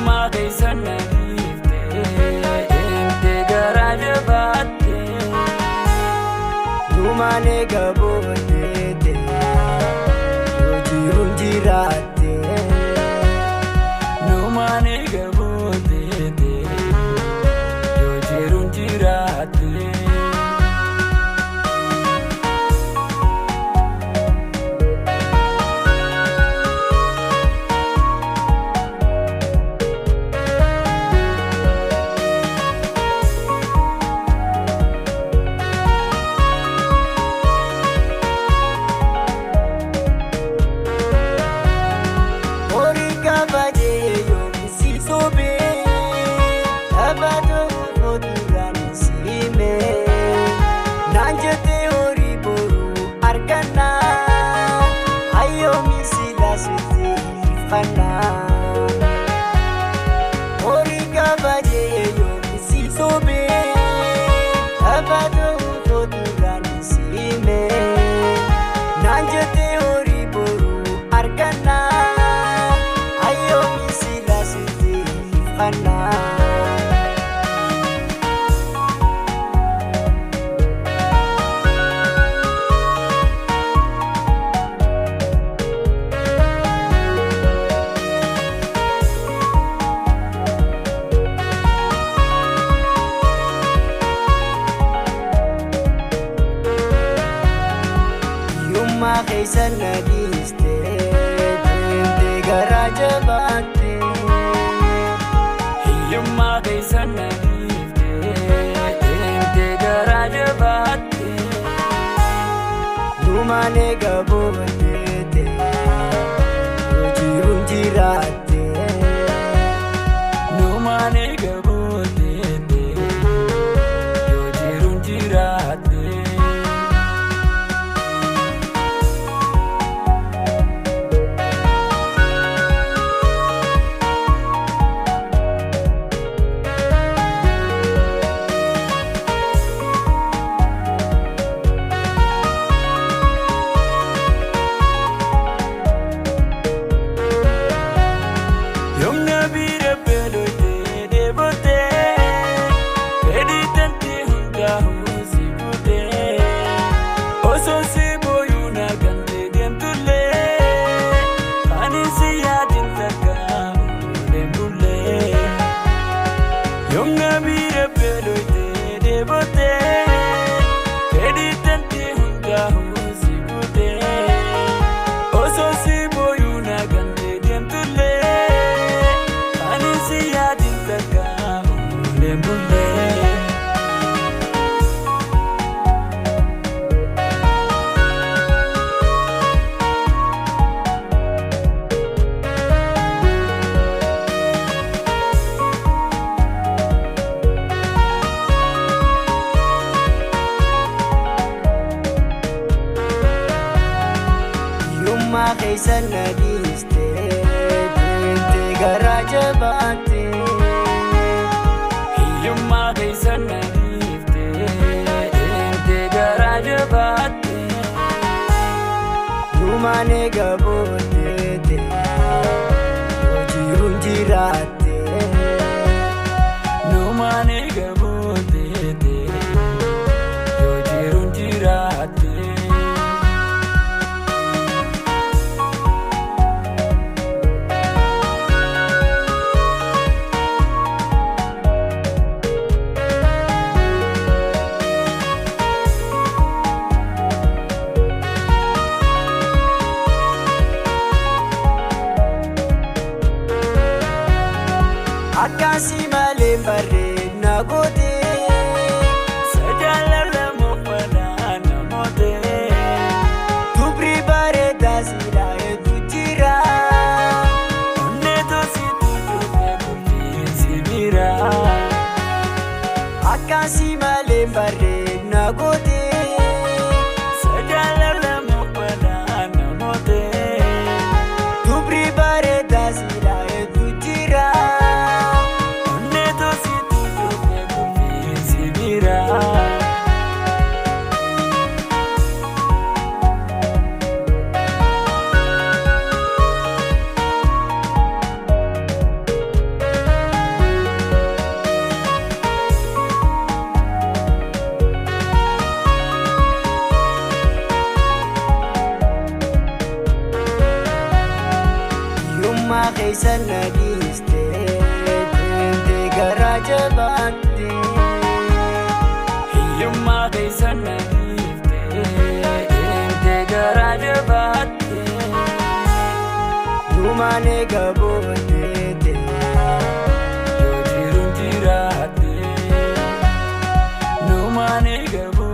Hiyyummaa keessa na dhiiftee deemtee garaa jabaattee Duumaan eega booddeete yoo jiruun jiraatte Numaan eega booddeete yoo jiruun jiraatte Hiyyummaa keessa na dhiistee deemtee garaa jabaattee Hiyyummaa keessa na dhiiftee deemtee garaa jabaattee Duumaan eega booddeete yoo jiruun jiraatte Numaan eega booddeete yoo jiruun jiraatte Hiyyummaa keessa na dhiistee deemtee garaa jabaattee Hiyyummaa keessa na dhiiftee deemtee garaa jabaattee Duumaan eega booddeete yoo jiruun jiraatte Numaan eega booddeete yoo jiruun jiraatte Akkasii malee bareedna gootee Sajaalala moofadhaa namootee Dubrii bareedaa silaa hedduu jira Onnee toosituu dhufe qulqulleessi bira Akkasii malee bareedna gootee Sajaalala moofadhaa namootee Dubrii bareedaa silaa hedduu jira Onnee toosituu dhufe qulqulleessi bira keessa na dhiistee deemtee garaa jabaattee. Hiyyummaa keessa na dhiiftee deemtee garaa jabaattee. Dhumaan eega booddeete yoo jiruun jiraattee dhumaan eega booddeete.